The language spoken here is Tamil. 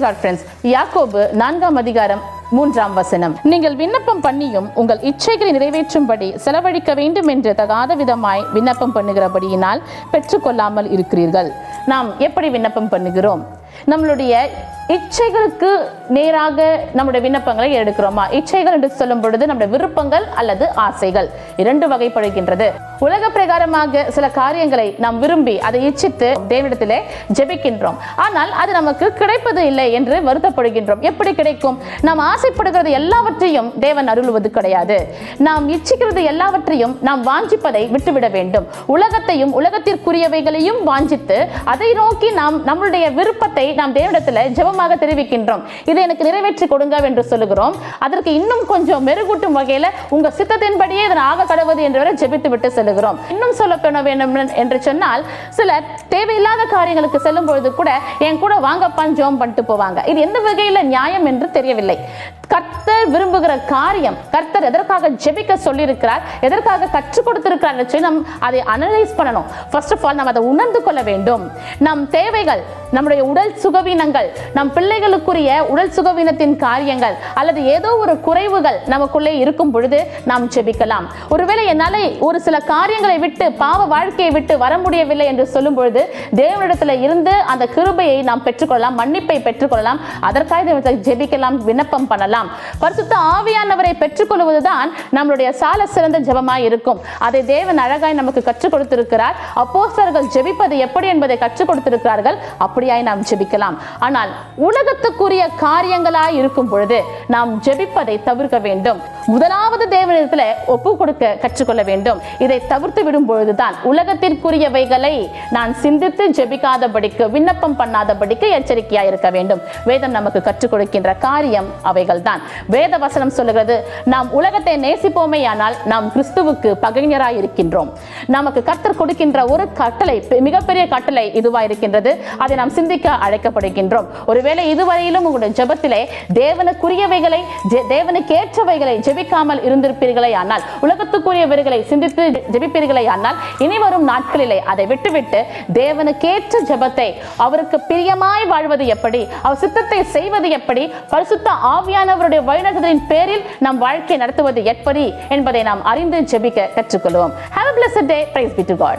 God friends. யாக்கோபு 4ஆம் அதிகாரம் 3ஆம் வசனம். நீங்கள் விண்ணப்பம் பண்ணியும் உங்கள் இச்சைகளை நிறைவேற்றும்படி செலவழிக்க வேண்டும் என்று தகாத விதமாய் விண்ணப்பம் பண்ணுகிறபடியினால் பெற்றுக்கொள்ளாமல் இருக்கிறீர்கள். நாம் எப்படி விண்ணப்பம் பண்ணுகிறோம்? நம்மளுடைய இச்சைகளுக்கு நேராக நம்முடைய விண்ணப்பங்களை எடுக்கிறோமா? இச்சைகள் என்று சொல்லும் பொழுது நம்முடைய விருப்பங்கள் அல்லது ஆசைகள் இரண்டு வகைப்படுகின்றது. உலக பிரகாரமாக சில காரியங்களை நாம் விரும்பி அதை இச்சித்து தேவனிடத்திலே ஜெபிக்கின்றோம். ஆனால் அது நமக்கு கிடைப்பது இல்லை என்று வருத்தப்படுகின்றோம். எப்படி கிடைக்கும்? நாம் ஆசைப்படுகிறது எல்லாவற்றையும் தேவன் அருள்வது கிடையாது. நாம் இச்சிக்கிறது எல்லாவற்றையும் நாம் வாஞ்சிப்பதை விட்டுவிட வேண்டும். உலகத்தையும் உலகத்திற்குரியவைகளையும் வாஞ்சித்து அதை நோக்கி நாம் நம்மளுடைய விருப்பத்தை நாம் தேவனிடத்தில் ஜெபமாக தெரிவிக்கின்றோம். இதை எனக்கு நிறைவேற்றி கொடுங்க என்று சொல்லுகிறோம். அதற்கு இன்னும் கொஞ்சம் மெருகூட்டும் வகையில் உங்க சித்தத்தின்படியே இதன் ஆக கடவுது என்று ஜெபித்து விட்டு செல்லுகிறோம். இன்னும் சொல்ல வேண்டும் என்று சொன்னால் சில தேவையில்லாத காரியங்களுக்கு செல்லும் பொழுது கூட என் கூட வாங்கப்பான் ஜெபம் பண்ணிட்டு போவாங்க. இது எந்த வகையில நியாயம் என்று தெரியவில்லை. கர்த்தர் விரும்புகிற காரியம், கர்த்தர் எதற்காக ஜெபிக்க சொல்லியிருக்கிறார், எதற்காக கற்றுக் கொடுத்திருக்கிறார், நாம் அதை அனலைஸ் பண்ணணும். ஃபர்ஸ்ட் ஆஃப் ஆல் நாம் அதை உணர்ந்து கொள்ள வேண்டும். நம் தேவைகள், நம்முடைய உடல் சுகவீனங்கள், நம் பிள்ளைகளுக்குரிய உடல் சுகவீனத்தின் காரியங்கள் அல்லது ஏதோ ஒரு குறைவுகள் நமக்குள்ளே இருக்கும் பொழுது நாம் ஜெபிக்கலாம். ஒருவேளை என்னால ஒரு சில காரியங்களை விட்டு பாவ வாழ்க்கையை விட்டு வர முடியவில்லை என்று சொல்லும் பொழுது தேவனிடத்தில் இருந்து அந்த கிருபையை நாம் பெற்றுக்கொள்ளலாம், மன்னிப்பை பெற்றுக்கொள்ளலாம். அதற்காக ஜெபிக்கலாம், விண்ணப்பம் பண்ணலாம். பரிசுத்த ஆவியானவரை பெற்றுக்கொள்வதுதான் நம்மளுடைய சால சிறந்த ஜெபமாய் இருக்கும். அதை தேவன் அழகாய் நமக்கு கற்றுக் கொடுத்திருக்கிறார். அப்போஸ்தலர்கள் ஜெபிப்பது எப்படி என்பதை கற்றுக் கொடுத்திருக்கிறார்கள். அப்படியாய் நாம் ஜெபிக்கலாம். ஆனால் உலகத்துக்குரிய காரியங்களாய் இருக்கும் பொழுது நாம் ஜெபிப்பதை தவிர்க்க வேண்டும். முதலாவது தேவனிடத்தில் ஒப்பு கொடுக்க கற்றுக்கொள்ள வேண்டும். இதை தவிர்த்து விடும் பொழுதுதான் உலகத்திற்குரியவைகளை நான் சிந்தித்து ஜெபிக்காதபடிக்கு, விண்ணப்பம் பண்ணாதபடிக்கு எச்சரிக்கையாக இருக்க வேண்டும். வேதம் நமக்கு கற்றுக் கொடுக்கின்ற காரியம் அவைகள் தான். வேத வசனம் சொல்லுகிறது, நாம் உலகத்தை நேசிப்போமே ஆனால் நாம் கிறிஸ்துவுக்கு பகைஞராய் இருக்கின்றோம். நமக்கு கர்த்தர் கொடுக்கின்ற ஒரு கட்டளை, மிகப்பெரிய கட்டளை இதுவா இருக்கின்றது. அதை நாம் சிந்திக்க அழைக்கப்படுகின்றோம். ஒருவேளை இதுவரையிலும் உங்களுடைய ஜெபத்திலே தேவனுக்குரியவைகளை, தேவனுக்கு ஏற்றவைகளை ஜெபிக்காமல் இருந்திருப்பீர்களே ஆனால், உலகத்துக்குரியவர்களை சிந்தித்து ஜெபிப்பீர்களே ஆனால், இனி வரும் நாட்களிலே அதை விட்டுவிட்டு தேவனுக்கேற்ற ஜெபத்தை, அவருக்கு பிரியமாய் வாழ்வது எப்படி, அவர் சித்தத்தை செய்வது எப்படி, பரிசுத்த ஆவியானவருடைய வழிநடத்துதலின் பேரில் நம் வாழ்க்கை நடத்துவது எப்படி என்பதை நாம் அறிந்து ஜெபிக்க கற்றுக்கொள்வோம். Have a blessed day. Praise be to God.